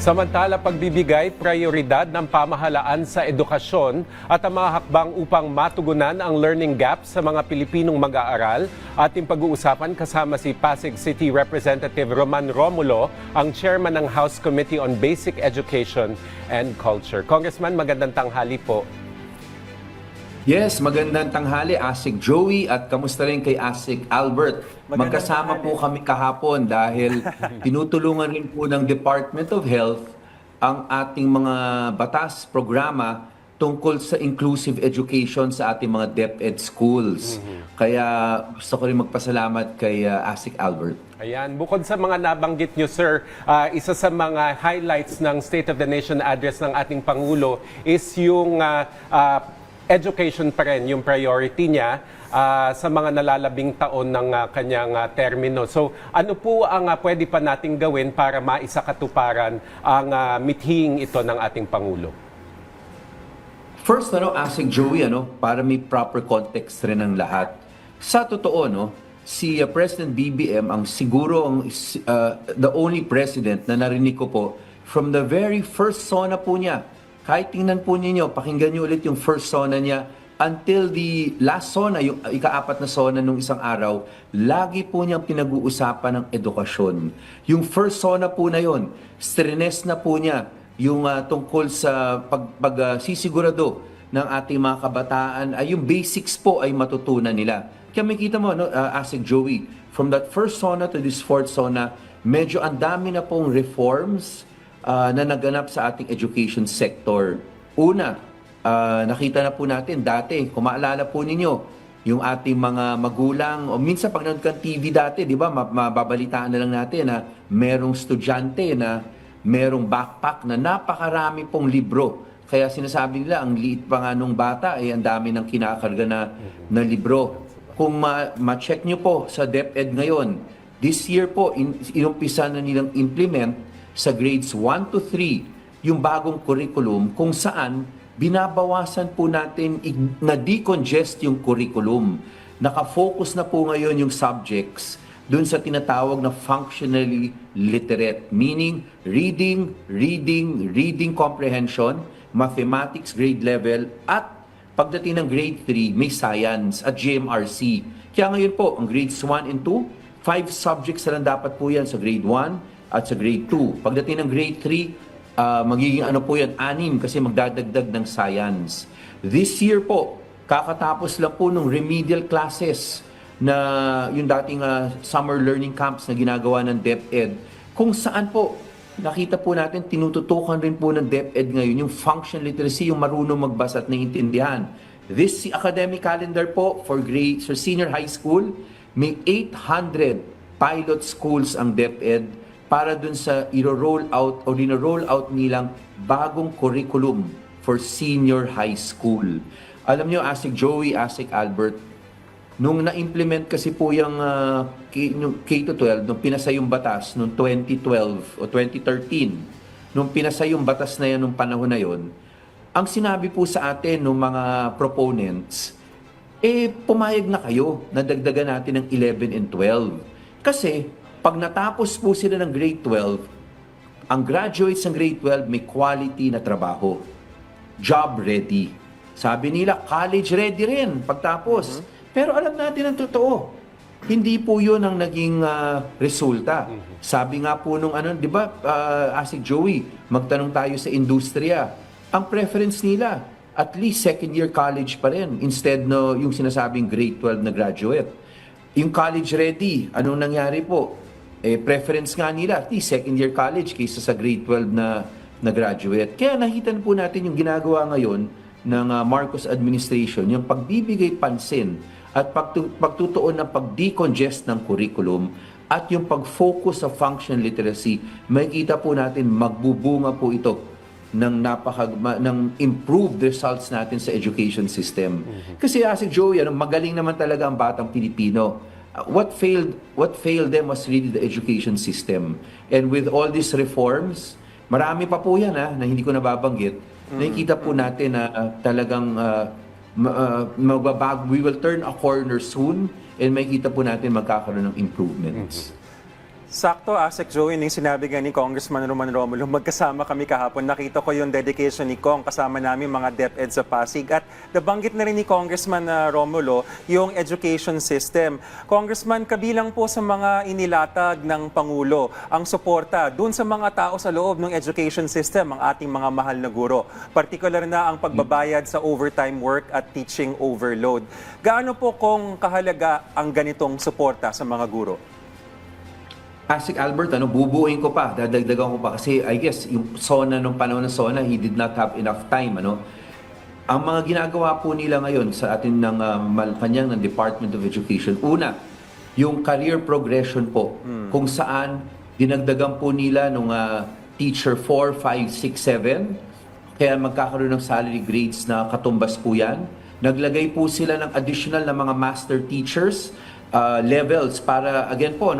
Samantala, pagbibigay prioridad ng pamahalaan sa edukasyon at ang mga hakbang upang matugunan ang learning gap sa mga Pilipinong mag-aaral. Ating pag-uusapan kasama si Pasig City Representative Roman Romulo, ang chairman ng House Committee on Basic Education and Culture. Congressman, magandang tanghali po. Yes, magandang tanghali, Asik Joey, at kamusta rin kay Asik Albert. Magkasama po kami kahapon dahil tinutulungan rin po ng Department of Health ang ating mga batas, programa tungkol sa inclusive education sa ating mga DepEd schools. Kaya gusto ko rin magpasalamat kay Asik Albert. Ayan, bukod sa mga nabanggit nyo, sir, isa sa mga highlights ng State of the Nation address ng ating Pangulo is yung education pa rin, yung priority niya sa mga nalalabing taon ng kanyang termino. So ano po ang pwede pa nating gawin para maisakatuparan ang mithing ito ng ating Pangulo? First, Asik Joey, para may proper context rin ng lahat. Sa totoo, si President BBM ang siguro the only president na narinig ko po from the very first SONA po niya. Kahit tingnan po ninyo, pakinggan nyo ulit yung first SONA niya until the last SONA, yung ika-apat na SONA nung isang araw, lagi po niyang pinag-uusapan ng edukasyon. Yung first SONA po na yon, stress na po niya yung tungkol sa pagsisigurado ng ating mga kabataan, ay yung basics po ay matutunan nila. Kaya makita mo, Asik Joey, from that first SONA to this fourth SONA, medyo ang dami na pong reforms na naganap sa ating education sector. Una, nakita na po natin dati, kung maalala po ninyo, yung ating mga magulang, o minsan pag nanood kang TV dati, di ba, mababalitaan na lang natin na merong estudyante na merong backpack na napakarami pong libro. Kaya sinasabi nila, ang liit pa nga nung bata, ang dami ng kinakarga na libro. Kung ma-check nyo po sa DepEd ngayon, this year po, inumpisa na nilang implement sa grades 1 to 3, yung bagong curriculum kung saan binabawasan po natin na decongest yung curriculum. Nakafocus na po ngayon yung subjects dun sa tinatawag na functionally literate, meaning reading comprehension, mathematics grade level, at pagdating ng grade 3, may science at GMRC. Kaya ngayon po, ang grades 1 and 2, 5 subjects na lang dapat po yan sa grade 1, at sa grade 2. Pagdating ng grade 3, magiging po yan, 6 kasi magdadagdag ng science. This year po, kakatapos lang po ng remedial classes na yung dating summer learning camps na ginagawa ng DepEd, kung saan po, nakita po natin, tinututukan rin po ng DepEd ngayon yung function literacy, yung marunong magbasa at naiintindihan. This academic calendar po for senior high school, may 800 pilot schools ang DepEd para dun sa i-roll out o dina-roll out nilang bagong curriculum for senior high school. Alam nyo, Asik Joey, Asik Albert, nung na-implement kasi po yung K-12, nung pinasa yung batas nung 2012 o 2013, nung pinasa yung batas na yan nung panahon na yon, ang sinabi po sa atin ng mga proponents, pumayag na kayo na dagdagan natin ng 11 and 12. Kasi, pag natapos po sila ng grade 12, ang graduates ng grade 12 may quality na trabaho. Job ready. Sabi nila, college ready rin pagtapos. Pero alam natin ang totoo. Hindi po yun ang naging resulta. Sabi nga po nung di ba, Asik Joey, magtanong tayo sa industriya. Ang preference nila, at least second year college pa rin instead no yung sinasabing grade 12 na graduate. Yung college ready, anong nangyari po? Preference nga nila, at least second year college kaysa sa grade 12 na graduate. Kaya nakita po natin yung ginagawa ngayon ng Marcos administration, yung pagbibigay pansin at pagtutuon ng pag-decongest ng curriculum at yung pag-focus sa function literacy, makikita po natin magbubunga po ito ng improved results natin sa education system. Kasi Asik Joey, magaling naman talaga ang batang Pilipino. What failed them was really the education system. And with all these reforms, marami pa po yan na hindi ko nababanggit. Nakikita po natin na talagang we will turn a corner soon and makikita po natin magkakaroon ng improvements. Sakto, Asek Joey, yung sinabi nga ni Congressman Roman Romulo, magkasama kami kahapon. Nakita ko yung dedication ni Kong, kasama namin mga DepEd sa Pasig. At nabanggit na rin ni Congressman Romulo yung education system. Congressman, kabilang po sa mga inilatag ng Pangulo ang suporta dun sa mga tao sa loob ng education system, ang ating mga mahal na guro. Partikular na ang pagbabayad sa overtime work at teaching overload. Gaano po kung kahalaga ang ganitong suporta sa mga guro? Asik Albert, bubuuin ko pa, dadagdagan ko pa kasi I guess yung SONA nung panahon ng SONA, he did not have enough time. Ang mga ginagawa po nila ngayon sa atin ng Malacanang ng Department of Education, una, yung career progression po, kung saan dinagdagan po nila nung teacher 4, 5, 6, 7, kaya magkakaroon ng salary grades na katumbas po yan. Naglagay po sila ng additional na mga master teachers levels para, again po,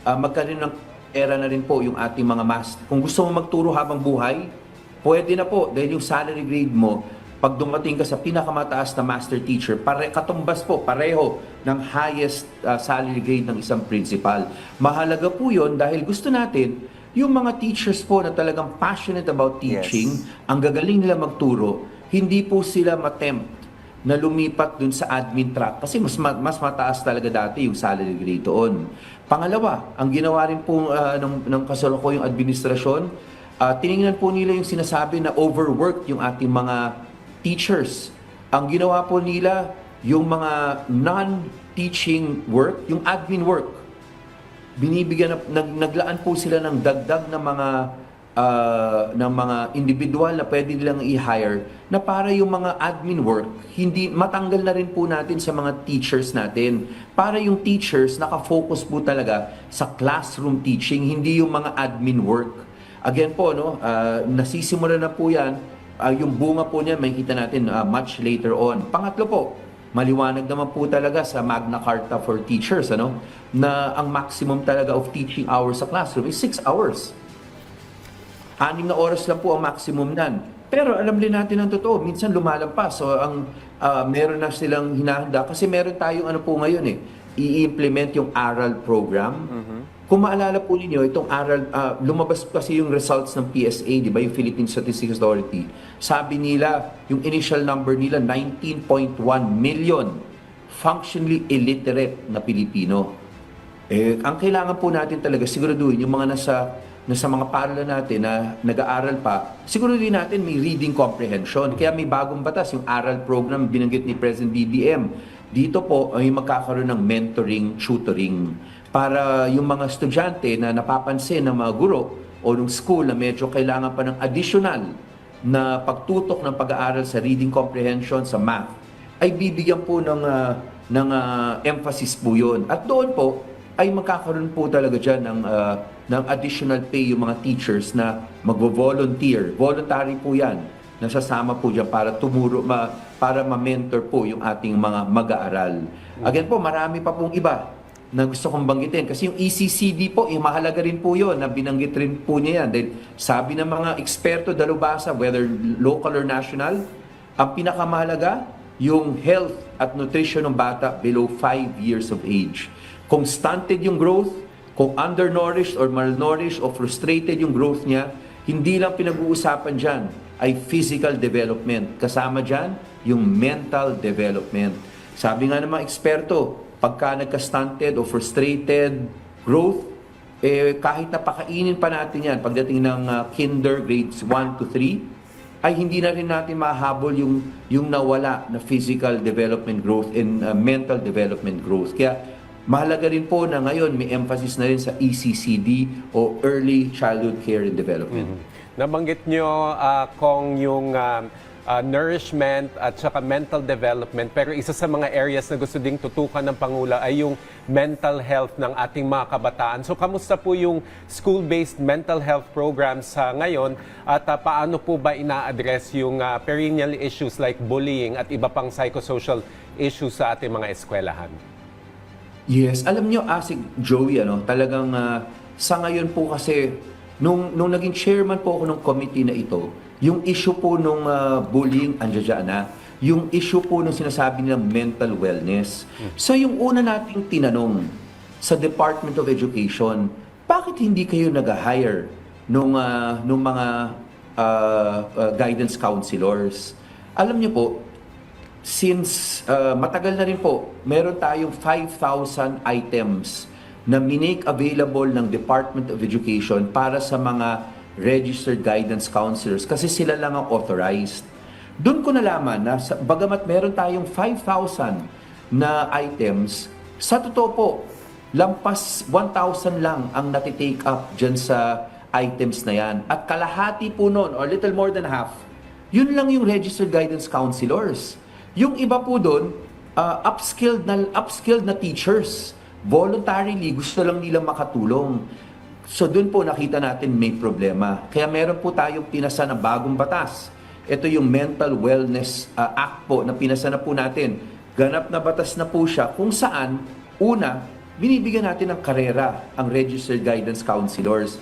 magkaroon ng era na rin po yung ating mga master. Kung gusto mo magturo habang buhay, pwede na po dahil yung salary grade mo, pag dumating ka sa pinakamataas na master teacher, katumbas po, pareho ng highest salary grade ng isang principal. Mahalaga po yun dahil gusto natin, yung mga teachers po na talagang passionate about teaching, ang gagaling nila magturo, hindi po sila matempt na lumipat dun sa admin track kasi mas mataas talaga dati yung salary grade doon. Pangalawa, ang ginawa rin po ng kasalukuyang administrasyon, tiningnan po nila yung sinasabi na overworked yung ating mga teachers. Ang ginawa po nila yung mga non-teaching work, yung admin work. Naglaan po sila ng dagdag na ng mga individual na pwede nilang i-hire na para yung mga admin work, hindi matanggal na rin po natin sa mga teachers natin. Para yung teachers nakafocus po talaga sa classroom teaching, hindi yung mga admin work. Again po, nasisimula na po yan, yung bunga po niya makikita natin much later on. Pangatlo po, maliwanag naman po talaga sa Magna Carta for Teachers, na ang maximum talaga of teaching hours sa classroom is 6 hours. 6 na oras lang po ang maximum nan. Pero alam din natin ang totoo, minsan lumalampas. So meron na silang hinahanda kasi meron tayong po ngayon i-implement yung ARAL program. Kung maalala po ninyo, itong ARAL, lumabas kasi yung results ng PSA, di ba, yung Philippine Statistics Authority. Sabi nila, yung initial number nila, 19.1 million functionally illiterate na Pilipino. Ang kailangan po natin talaga, siguraduhin yung mga nasa mga paaralan natin na nag-aaral pa, siguro din natin may reading comprehension. Kaya may bagong batas, yung ARAL program, binanggit ni President BBM. Dito po ay magkakaroon ng mentoring, tutoring, para yung mga estudyante na napapansin ng mga guro o ng school na medyo kailangan pa ng additional na pagtutok ng pag-aaral sa reading comprehension, sa math, ay bibigyan po ng emphasis po yun. At doon po, ay magkakaroon po talaga dyan ng additional pay yung mga teachers na magvo-volunteer. Voluntary po yan. Nasasama po dyan para para ma-mentor po yung ating mga mag-aaral. Again po, marami pa pong iba na gusto kong banggitin. Kasi yung ECCD po, mahalaga rin po yun, na binanggit rin po niya yan. Dahil sabi ng mga eksperto dalubhasa, whether local or national, ang pinakamahalaga, yung health at nutrition ng bata below 5 years of age. Kung stunted yung growth, kung undernourished or malnourished o frustrated yung growth niya, hindi lang pinag-uusapan dyan ay physical development. Kasama dyan yung mental development. Sabi nga ng mga eksperto, pagka nagka-stunted o frustrated growth, kahit napakainin pa natin yan, pagdating ng kinder grades 1 to 3, ay hindi na rin natin mahabol yung nawala na physical development growth and mental development growth. Kaya mahalaga rin po na ngayon may emphasis na rin sa ECCD o Early Childhood Care and Development. Nabanggit nyo kung yung nourishment at saka mental development, pero isa sa mga areas na gusto ding tutukan ng Pangulo ay yung mental health ng ating mga kabataan. So kamusta po yung school-based mental health programs ngayon at paano po ba ina-address yung perennial issues like bullying at iba pang psychosocial issues sa ating mga eskwelahan? Yes, alam nyo, Asik Joey, talagang sa ngayon po kasi, nung naging chairman po ako ng committee na ito, yung issue po nung bullying, andyan na, yung issue po nung sinasabi nilang mental wellness. So yung una nating tinanong sa Department of Education, bakit hindi kayo nag-hire nung mga guidance counselors? Alam niyo po, since matagal na rin po, meron tayong 5,000 items na minake available ng Department of Education para sa mga registered guidance counselors kasi sila lang ang authorized. Doon ko nalaman na bagamat meron tayong 5,000 na items, sa totoo po, lampas 1,000 lang ang natitake up dyan sa items na yan. At kalahati po noon, or little more than half, yun lang yung registered guidance counselors. Yung iba po doon, upskilled na teachers. Voluntarily, gusto lang nilang makatulong. So doon po nakita natin may problema. Kaya meron po tayong pinasa na bagong batas. Ito yung Mental Wellness Act po na pinasa na po natin. Ganap na batas na po siya kung saan, una, binibigyan natin ng karera ang registered guidance counselors.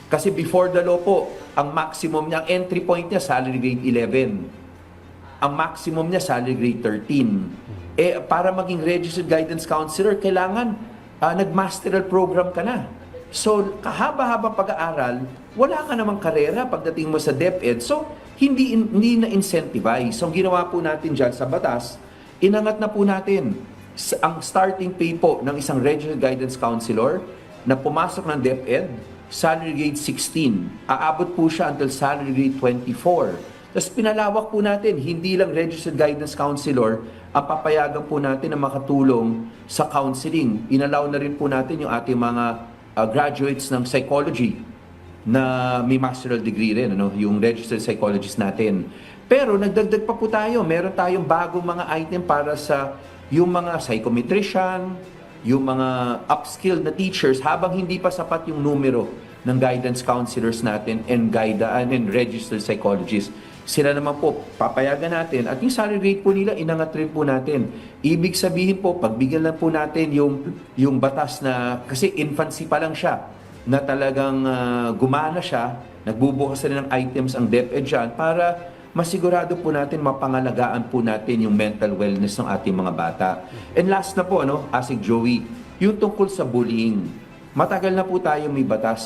Kasi before the law po, ang maximum niya, ang entry point niya, salary grade 11. Ang maximum niya, salary grade 13. Para maging registered guidance counselor, kailangan nag-masteral program ka na. So, kahaba-habang pag-aaral, wala ka namang karera pagdating mo sa DepEd. So, hindi na-incentivize. So, ang ginawa po natin dyan sa batas, inangat na po natin ang starting pay po ng isang registered guidance counselor na pumasok ng DepEd, salary grade 16. Aabot po siya until salary grade 24. Tapos pinalawak po natin, hindi lang registered guidance counselor ang papayagan po natin na makatulong sa counseling. Inalaw na rin po natin yung ating mga graduates ng psychology na may masteral degree rin, yung registered psychologist natin. Pero nagdagdag pa po tayo, meron tayong bagong mga item para sa yung mga psychometrician, yung mga upskilled na teachers, habang hindi pa sapat yung numero ng guidance counselors natin and registered psychologists. Sila naman po, papayagan natin. At yung salary rate po nila, inangat rin po natin. Ibig sabihin po, pagbigyan lang po natin yung batas na, kasi infancy pa lang siya, na talagang gumana siya, nagbubukas na ng items ang DepEd dyan para masigurado po natin, mapangalagaan po natin yung mental wellness ng ating mga bata. And last na po, Asik Joey, yung tungkol sa bullying. Matagal na po tayo may batas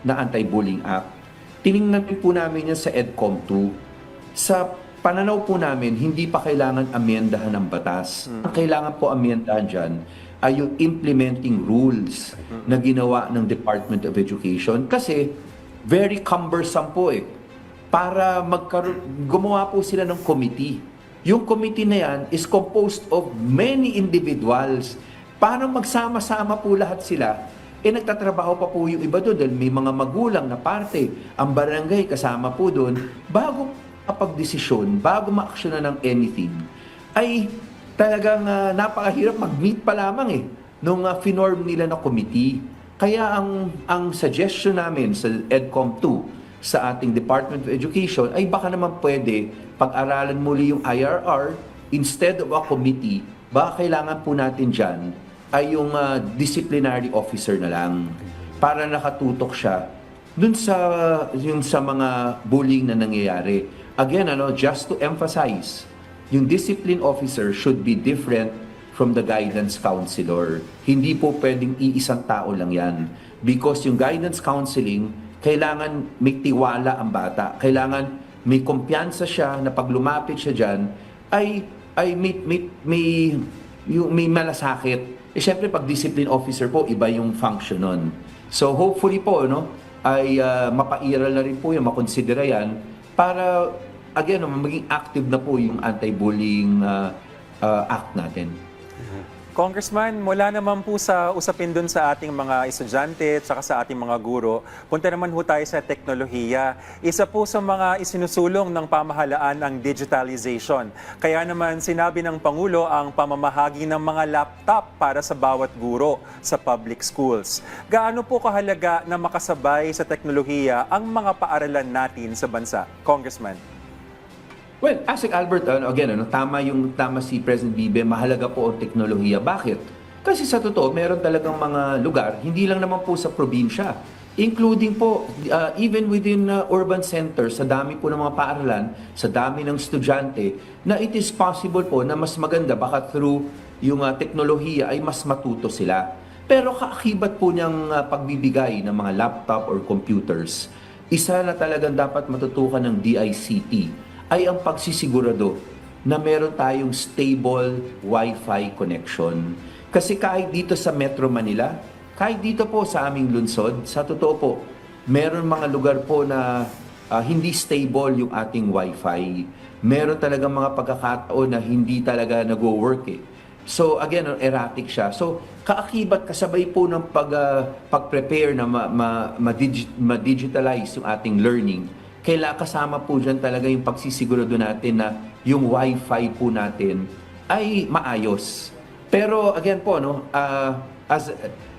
na Anti-Bullying Act. Tiningnan po namin yan sa EDCOM 2. Sa pananaw po namin, hindi pa kailangan amendahan ng batas. Ang kailangan po amendahan dyan ay yung implementing rules na ginawa ng Department of Education. Kasi very cumbersome po para gumawa po sila ng committee. Yung committee na yan is composed of many individuals. Para magsama-sama po lahat sila, nagtatrabaho pa po yung iba doon dahil may mga magulang na parte. Ang barangay kasama po doon. Bago kapag-desisyon, bago ma-actionan ng anything, ay talagang napakahirap mag-meet pa lamang nung finorm nila na committee. Kaya ang suggestion namin sa EDCOM 2 sa ating Department of Education ay baka naman pwede pag-aralan muli yung IRR instead of a committee. Baka kailangan po natin dyan ay yung disciplinary officer na lang para nakatutok siya dun sa mga bullying na nangyayari. Again, just to emphasize, yung discipline officer should be different from the guidance counselor. Hindi po pwedeng iisang tao lang yan. Because yung guidance counseling, kailangan may tiwala ang bata. Kailangan may kumpiyansa siya na pag lumapit siya dyan, ay may malasakit. Siyempre, pag discipline officer po, iba yung function nun. So, hopefully po, ay mapairal na rin po yung makonsidera yan para, again, maging active na po yung anti-bullying act natin. Congressman, mula naman po sa usapin dun sa ating mga estudyante at saka sa ating mga guro, punta naman po tayo sa teknolohiya. Isa po sa mga isinusulong ng pamahalaan ang digitalization. Kaya naman sinabi ng Pangulo ang pamamahagi ng mga laptop para sa bawat guro sa public schools. Gaano po kahalaga na makasabay sa teknolohiya ang mga paaralan natin sa bansa? Congressman. Well, Asik Albert, again, tama si President Bibe, mahalaga po ang teknolohiya. Bakit? Kasi sa totoo, meron talagang mga lugar, hindi lang naman po sa probinsya, including po, even within urban centers, sa dami po ng mga paaralan, sa dami ng estudyante, na it is possible po na mas maganda, baka through yung teknolohiya ay mas matuto sila. Pero kaakibat po niyang pagbibigay ng mga laptop or computers, isa na talagang dapat matutukan ng DICT ay ang pagsisigurado na meron tayong stable Wi-Fi connection. Kasi kahit dito sa Metro Manila, kahit dito po sa aming lungsod, sa totoo po, meron mga lugar po na hindi stable yung ating Wi-Fi. Meron talagang mga pagkakataon na hindi talaga nag-work eh. So again, erratic siya. So kaakibat kasabay po ng pag-prepare na ma-digitalize yung ating learning, kailangan kasama po dyan talaga yung pagsisigurado natin na yung Wi-Fi po natin ay maayos. Pero again po, no,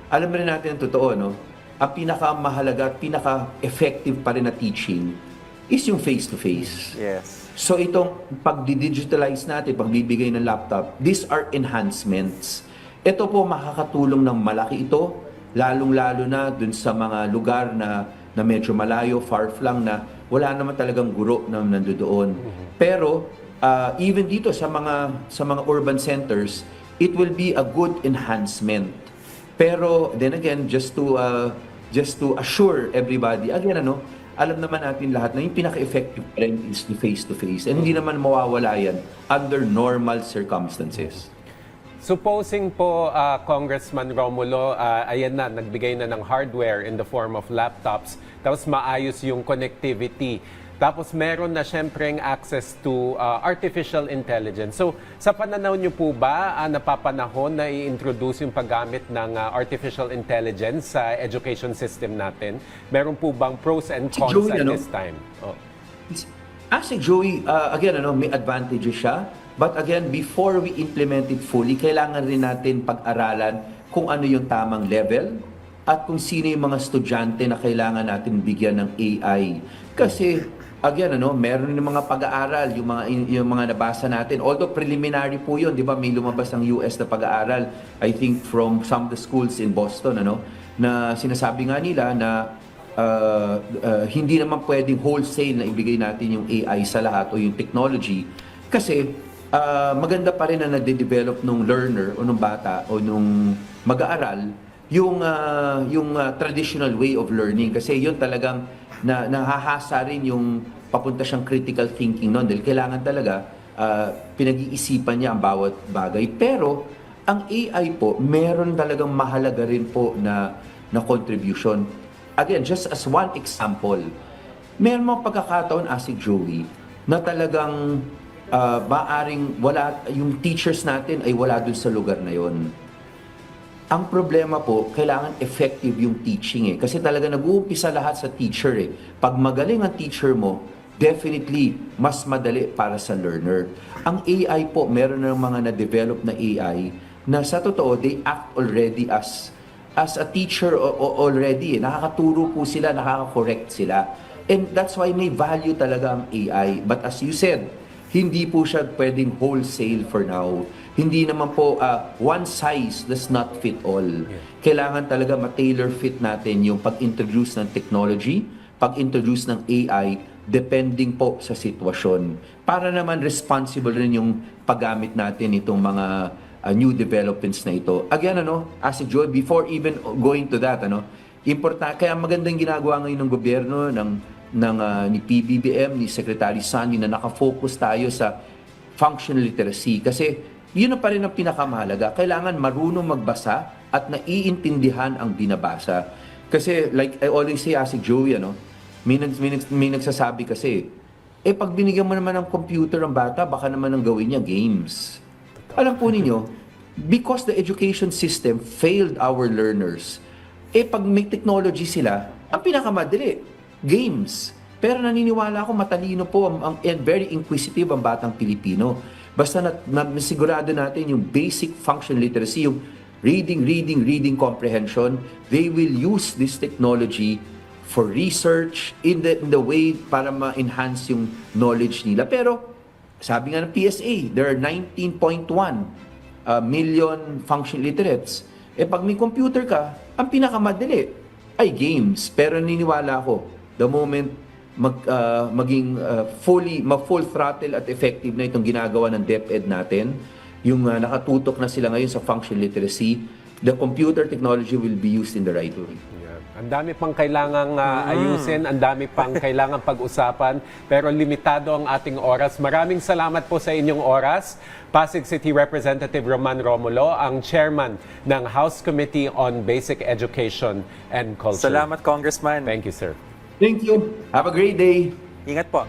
alam rin natin ang totoo, no, ang pinakamahalaga at pinaka-effective pa rin na teaching is yung face-to-face. Yes. So itong pag-digitalize natin, pagbibigay ng laptop, these are enhancements. Ito po makakatulong ng malaki ito, lalong-lalo na dun sa mga lugar na medyo malayo, far-flung na wala naman talagang guro na nandoon. Pero even dito sa mga urban centers, it will be a good enhancement. Pero then again, just to assure everybody, again alam naman natin lahat na yung pinaka-effective rin is the face-to-face. And hindi naman mawawala yan under normal circumstances. Supposing po, Congressman Romulo, ayan na, nagbigay na ng hardware in the form of laptops, tapos maayos yung connectivity. Tapos meron na syempreng access to artificial intelligence. So sa pananaw niyo po ba napapanahon na i-introduce yung paggamit ng artificial intelligence sa education system natin? Meron po bang pros and cons Joey, at this time? Oh. Actually, Joey, again, may advantages siya. But again, before we implement it fully, kailangan rin natin pag-aralan kung ano yung tamang level at kung sino yung mga estudyante na kailangan natin bigyan ng AI. Kasi again, meron ng mga pag-aaral, yung mga nabasa natin. Although preliminary po yun, di ba? May lumabas ng US na pag-aaral, I think from some of the schools in Boston, na sinasabi nga nila na hindi naman pwedeng wholesale na ibigay natin yung AI sa lahat o yung technology. Kasi maganda pa rin na nade-develop nung learner o nung bata o nung mag-aaral yung traditional way of learning. Kasi yun talagang nahahasa rin yung papunta siyang critical thinking noon dahil kailangan talaga pinag-iisipan niya ang bawat bagay. Pero ang AI po, meron talagang mahalaga rin po na contribution. Again, just as one example, meron mga pagkakataon, Asik Joey, na talagang maaring wala, yung teachers natin ay wala dun sa lugar na yon. Ang problema po, kailangan effective yung teaching Kasi talaga nag-uumpisa lahat sa teacher Pag magaling ang teacher mo, definitely mas madali para sa learner. Ang AI po, meron ng mga na-develop na AI na sa totoo, they act already as a teacher already. Nakakaturo po sila, nakaka-correct sila. And that's why may value talaga ang AI. But as you said, hindi po siya pwedeng wholesale for now. Hindi naman po one size does not fit all. Kailangan talaga ma-tailor fit natin yung pag-introduce ng technology, pag-introduce ng AI, depending po sa sitwasyon. Para naman responsible rin yung paggamit natin itong mga new developments na ito. Again, as a Joy, before even going to that, kaya magandang ginagawa ngayon ng gobyerno, ni PBBM, ni Secretary Sunny, na nakafocus tayo sa functional literacy. Kasi yun na pa rin ang pinakamahalaga. Kailangan marunong magbasa at naiintindihan ang binabasa. Kasi like I always say, Asik Joey, may nagsasabi kasi, pag binigyan mo naman ng computer ang bata, baka naman ang gawin niya games. Alam po ninyo, because the education system failed our learners, pag may technology sila, ang pinakamadali, games. Pero naniniwala ako matalino po and very inquisitive ang batang Pilipino. Basta sigurado natin yung basic functional literacy, yung reading comprehension, they will use this technology for research in the way para ma-enhance yung knowledge nila. Pero sabi nga ng PSA, there are 19.1 million functional literates. Pag may computer ka, ang pinakamadali ay games. Pero naniniwala ako, the moment maging full throttle at effective na itong ginagawa ng DepEd natin, yung nakatutok na sila ngayon sa functional literacy, the computer technology will be used in the right way. Yan. Ang dami pang kailangang ayusin, ang dami pang kailangang pag-usapan, pero limitado ang ating oras. Maraming salamat po sa inyong oras. Pasig City Representative Roman Romulo, ang chairman ng House Committee on Basic Education and Culture. Salamat, Congressman. Thank you, sir. Thank you. Have a great day. Ingat po.